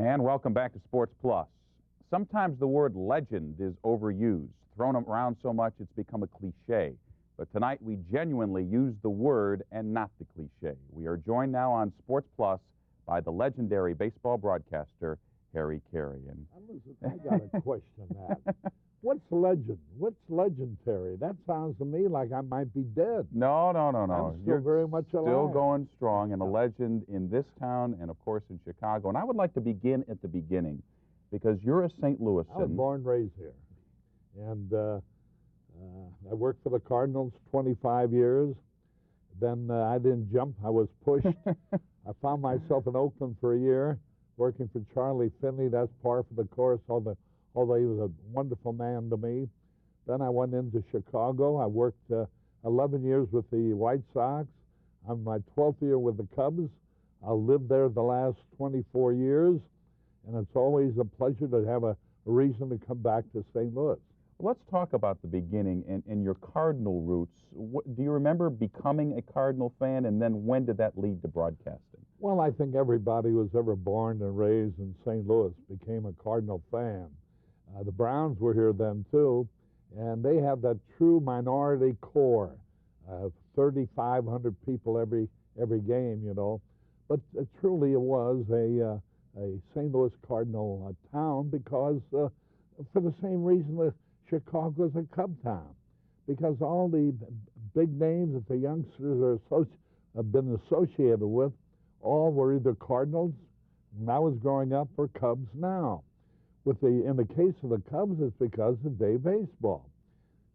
And welcome back to Sports Plus. Sometimes the word legend is overused, thrown around so much it's become a cliche. But tonight we genuinely use the word and not the cliche. We are joined now on Sports Plus by the legendary baseball broadcaster, Harry Caray. Listen, I got to question that. What's legend? What's legendary? That sounds to me like I might be dead. No. I'm still very much alive. Still going strong and a legend in this town and, of course, in Chicago. And I would like to begin at the beginning because you're a St. Louisan. I was born and raised here. And I worked for the Cardinals 25 years. Then I didn't jump. I was pushed. I found myself in Oakland for a year, working for Charlie Finley. That's par for the course, although he was a wonderful man to me. Then I went into Chicago. I worked 11 years with the White Sox. I'm my 12th year with the Cubs. I lived there the last 24 years, and it's always a pleasure to have a reason to come back to St. Louis. Let's talk about the beginning and your Cardinal roots. Do you remember becoming a Cardinal fan, and then when did that lead to broadcasting? Well, I think everybody who was ever born and raised in St. Louis became a Cardinal fan. The Browns were here then, too, and they have that true minority core of 3,500 people every game, you know. But truly it was a St. Louis Cardinal town because for the same reason that Chicago is a Cub town, because all the big names that the youngsters have been associated with all were either Cardinals when I was growing up or Cubs now. In the case of the Cubs, it's because of day baseball.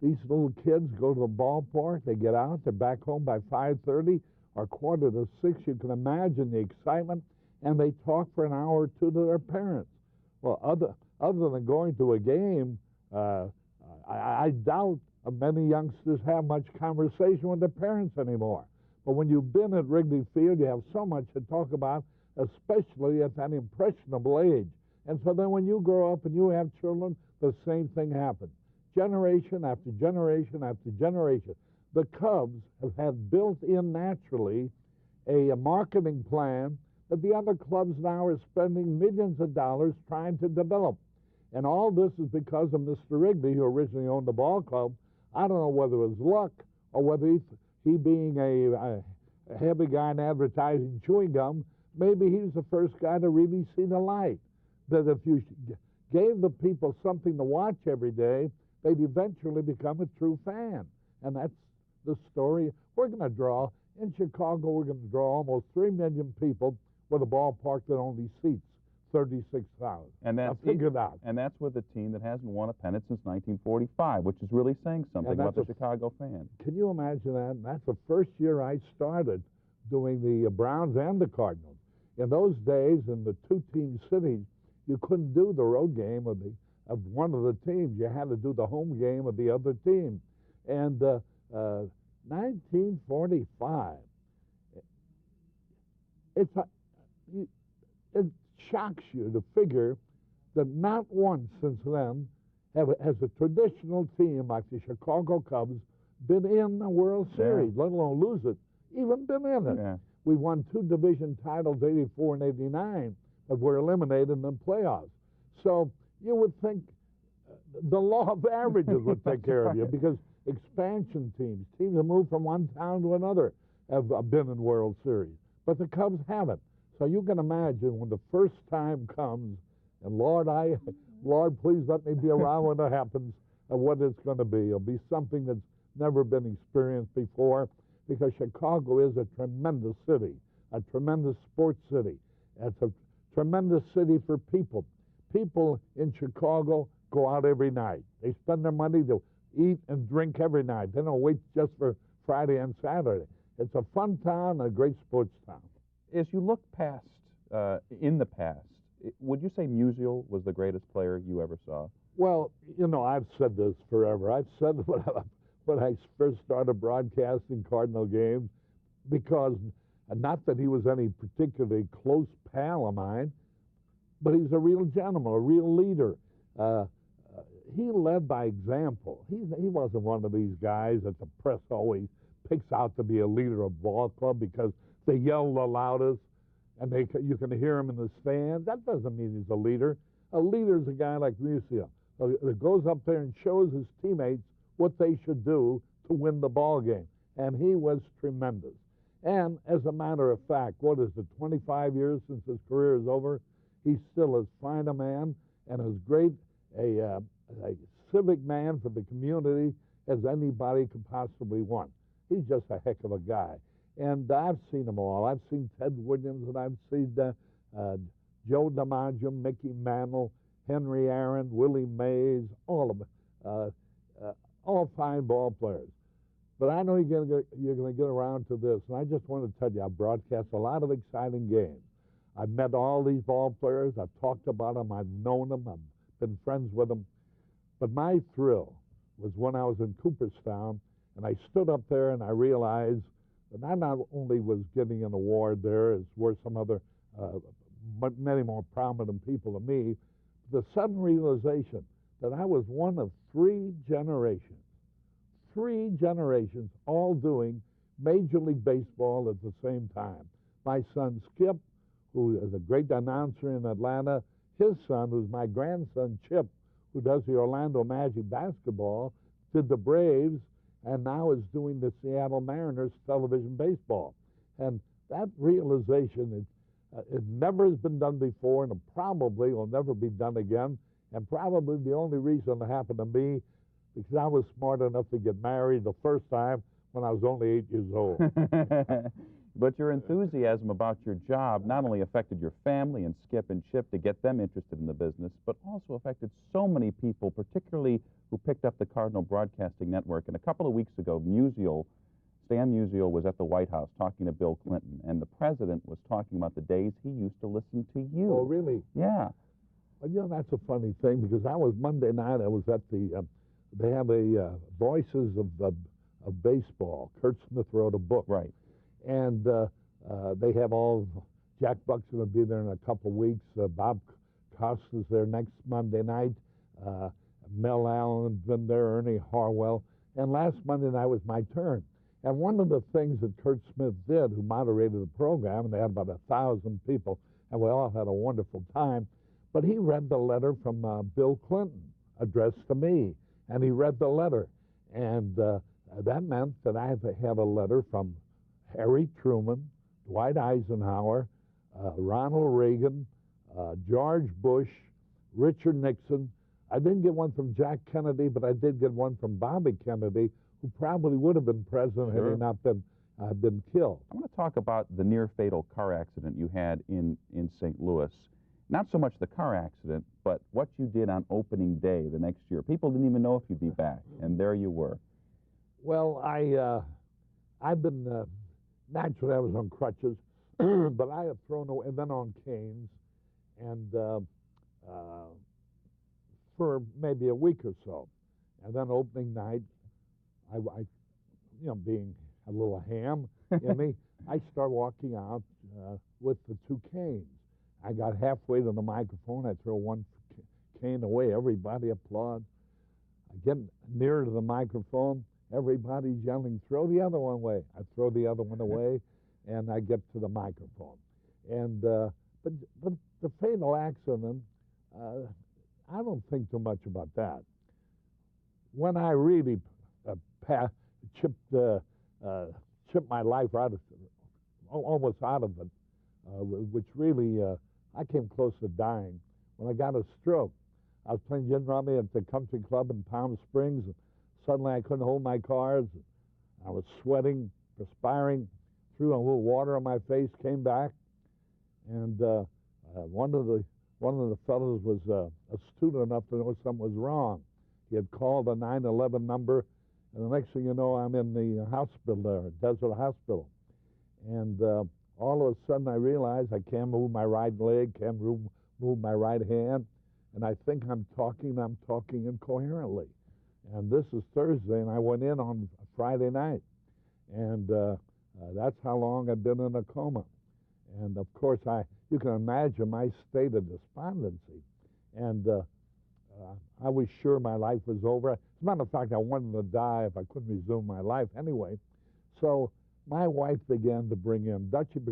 These little kids go to the ballpark, they get out, they're back home by 5:30 or 5:45. You can imagine the excitement, and they talk for an hour or two to their parents. Well, other than going to a game, I doubt many youngsters have much conversation with their parents anymore. But when you've been at Wrigley Field, you have so much to talk about, especially at that impressionable age. And so then when you grow up and you have children, the same thing happens. Generation after generation after generation. The Cubs have had built in naturally a marketing plan that the other clubs now are spending millions of dollars trying to develop. And all this is because of Mr. Wrigley, who originally owned the ball club. I don't know whether it was luck or whether he being a heavy guy in advertising chewing gum, maybe he was the first guy to really see the light. That if you gave the people something to watch every day, they'd eventually become a true fan. And that's the story we're going to draw. In Chicago, we're going to draw almost 3 million people with a ballpark that only seats 36,000. And that's figured out. And that's with a team that hasn't won a pennant since 1945, which is really saying something about the Chicago fan. Can you imagine that? And that's the first year I started doing the Browns and the Cardinals. In those days, in the two-team cities, you couldn't do the road game of one of the teams. You had to do the home game of the other team. And 1945, it shocks you to figure that not once since then has a traditional team like the Chicago Cubs been in the World Series, let alone lose it, even been in it. Yeah. We won 2 division titles, 84 and 89, but were eliminated in the playoffs. So you would think the law of averages would take care of you, because expansion teams that move from one town to another, have been in World Series. But the Cubs haven't. So you can imagine when the first time comes, and Lord, please let me be around when it happens, what it's going to be. It'll be something that's never been experienced before, because Chicago is a tremendous city, a tremendous sports city. It's a tremendous city for people. People in Chicago go out every night. They spend their money to eat and drink every night. They don't wait just for Friday and Saturday. It's a fun town, a great sports town. As you look past, in the past, would you say Musial was the greatest player you ever saw? Well, you know, I've said this forever. I've said when I first started broadcasting Cardinal games, because not that he was any particularly close pal of mine, but he's a real gentleman, a real leader. He led by example. He wasn't one of these guys that the press always picks out to be a leader of ball club because they yell the loudest. and you can hear him in the stands. That doesn't mean he's a leader. A leader is a guy like Musial that goes up there and shows his teammates what they should do to win the ball game. And he was tremendous. And as a matter of fact, what is it, 25 years since his career is over? He's still as fine a man and as great a civic man for the community as anybody could possibly want. He's just a heck of a guy. And I've seen them all. I've seen Ted Williams, and I've seen Joe DiMaggio, Mickey Mantle, Henry Aaron, Willie Mays, all of them, all fine ball players. But I know you're going to get around to this, and I just want to tell you, I've broadcast a lot of exciting games. I've met all these ball players. I've talked about them. I've known them. I've been friends with them. But my thrill was when I was in Cooperstown, and I stood up there and I realized that I not only was getting an award there, as were some other, but many more prominent people than me, the sudden realization that I was one of three generations all doing Major League Baseball at the same time. My son Skip, who is a great announcer in Atlanta, his son, who's my grandson Chip, who does the Orlando Magic basketball, did the Braves, and now is doing the Seattle Mariners television baseball. And that realization, it never has been done before, and it probably will never be done again. And probably the only reason it happened to me, because I was smart enough to get married the first time when I was only 8 years old. But your enthusiasm about your job not only affected your family and Skip and Chip to get them interested in the business, but also affected so many people, particularly who picked up the Cardinal Broadcasting Network. And a couple of weeks ago, Stan Musial was at the White House talking to Bill Clinton, and the president was talking about the days he used to listen to you. Oh, really? Yeah. Well, you know, that's a funny thing, because Monday night, I was at they have a Voices of Baseball. Kurt Smith wrote a book. Right. And they have Jack Buck's going to be there in a couple of weeks. Bob Costa's there next Monday night. Mel Allen's been there, Ernie Harwell. And last Monday night was my turn. And one of the things that Kurt Smith did, who moderated the program, and they had about 1,000 people, and we all had a wonderful time, but he read the letter from Bill Clinton addressed to me. And he read the letter. And that meant that I had a letter from Harry Truman, Dwight Eisenhower, Ronald Reagan, George Bush, Richard Nixon. I didn't get one from Jack Kennedy, but I did get one from Bobby Kennedy, who probably would have been president had he not been killed. I want to talk about the near-fatal car accident you had in St. Louis. Not so much the car accident, but what you did on opening day the next year. People didn't even know if you'd be back, and there you were. Well, I've been, naturally I was on crutches, but I have thrown away, and then on canes, and for maybe a week or so. And then opening night, I being a little ham in me, I start walking out with the two canes. I got halfway to the microphone. I throw one cane away. Everybody applauds. I get nearer to the microphone. Everybody's yelling, "Throw the other one away." I throw the other one away, and I get to the microphone. And but the fatal accident, I don't think too much about that. When I really chipped my life almost out of it, which really I came close to dying when I got a stroke. I was playing gin rummy at the country club in Palm Springs, and suddenly I couldn't hold my cards. I was sweating, perspiring, threw a little water on my face, came back, and one of the fellows was astute enough to know something was wrong. He had called a 911 number, and the next thing you know, I'm in the hospital there, Desert Hospital. And all of a sudden I realized I can't move my right leg, can't move my right hand, and I think I'm talking incoherently. And this is Thursday, and I went in on Friday night. And that's how long I've been in a coma. And of course, you can imagine my state of despondency. And I was sure my life was over. As a matter of fact, I wanted to die if I couldn't resume my life anyway. So my wife began to bring in, Dutchie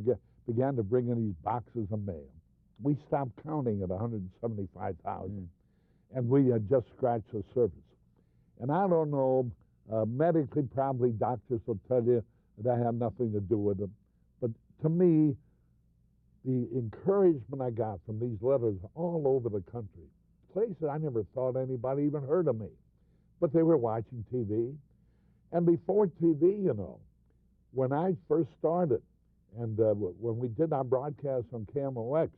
began to bring in these boxes of mail. We stopped counting at 175,000, and we had just scratched the surface. And I don't know, medically, probably doctors will tell you that had nothing to do with it. But to me, the encouragement I got from these letters all over the country, places I never thought anybody even heard of me, but they were watching TV. And before TV, you know, when I first started, and when we did our broadcast on KMOX,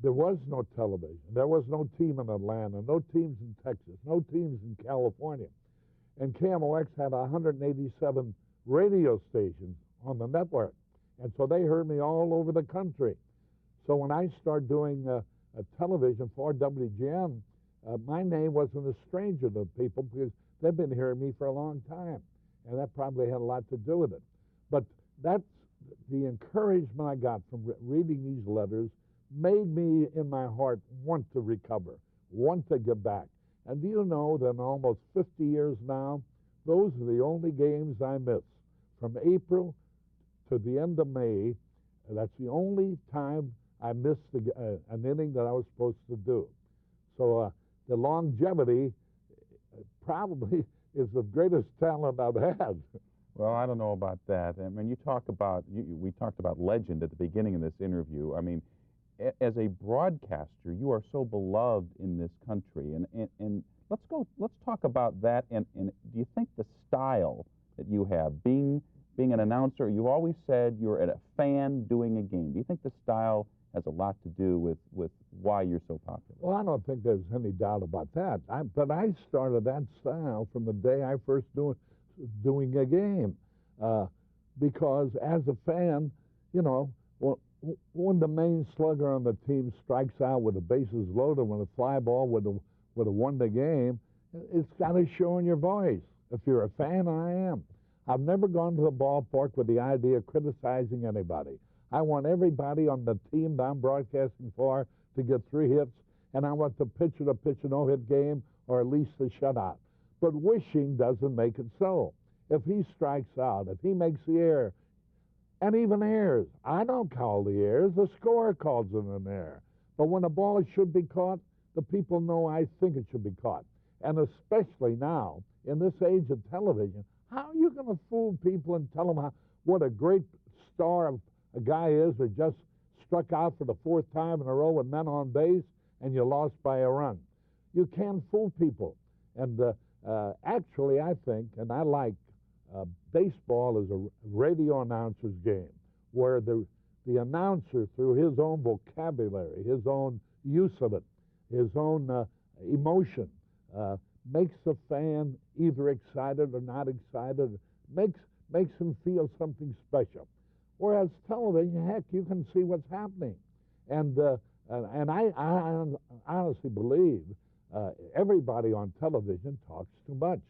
there was no television. There was no team in Atlanta, no teams in Texas, no teams in California. And KMOX had 187 radio stations on the network. And so they heard me all over the country. So when I started doing a television for WGN, my name wasn't a stranger to people because they've been hearing me for a long time. And that probably had a lot to do with it. But that's the encouragement I got from reading these letters made me, in my heart, want to recover, want to get back. And do you know that in almost 50 years now, those are the only games I miss. From April to the end of May, that's the only time I missed an inning that I was supposed to do. So the longevity probably is the greatest talent I've had. Well, I don't know about that. I mean, we talked about legend at the beginning of this interview. I mean, as a broadcaster, you are so beloved in this country, and let's talk about that. And do you think the style that you have, being an announcer, you always said you're a fan doing a game. Do you think the style has a lot to do with why you're so popular? Well, I don't think there's any doubt about that. But I started that style from the day I first doing a game, because as a fan, you know, when the main slugger on the team strikes out with the bases loaded, when a fly ball would have won the game, it's got to show in your voice. If you're a fan, I am. I've never gone to the ballpark with the idea of criticizing anybody. I want everybody on the team that I'm broadcasting for to get 3 hits, and I want the pitcher to pitch a no-hit game or at least a shutout. But wishing doesn't make it so. If he strikes out, if he makes the error, and even errors, I don't call the errors, the scorer calls them an error. But when a ball should be caught, the people know I think it should be caught. And especially now, in this age of television, how are you going to fool people and tell them what a great star a guy is that just struck out for the 4th time in a row with men on base and you lost by a run? You can't fool people. And actually, I think, and I like, baseball is a radio announcer's game where the announcer, through his own vocabulary, his own use of it, his own emotion, makes the fan either excited or not excited, makes him feel something special. Whereas television, heck, you can see what's happening. And I honestly believe everybody on television talks too much.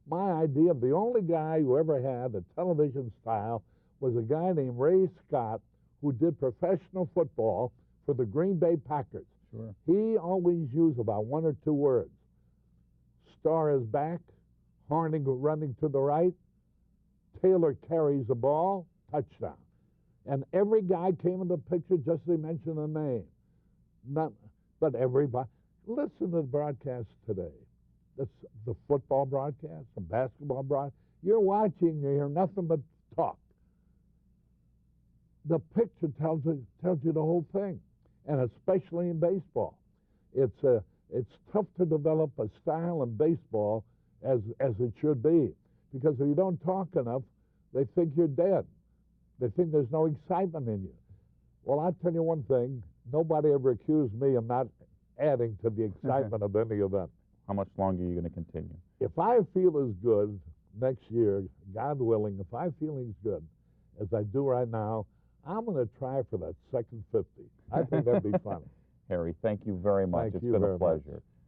My idea of the only guy who ever had a television style was a guy named Ray Scott, who did professional football for the Green Bay Packers. Sure. He always used about 1 or 2 words. Star is back, Horning running to the right, Taylor carries the ball, touchdown. And every guy came in the picture just as they mentioned a name. But everybody, listen to the broadcast today. The football broadcast, the basketball broadcast. You're watching, you hear nothing but talk. The picture tells you the whole thing, and especially in baseball. It's tough to develop a style in baseball as it should be, because if you don't talk enough, they think you're dead. They think there's no excitement in you. Well, I'll tell you one thing, nobody ever accused me of not adding to the excitement of any event. How much longer are you going to continue? If I feel as good next year, God willing, if I feel as good as I do right now, I'm going to try for that second 50. I think that'd be fun. Harry, thank you very much. It's been a pleasure.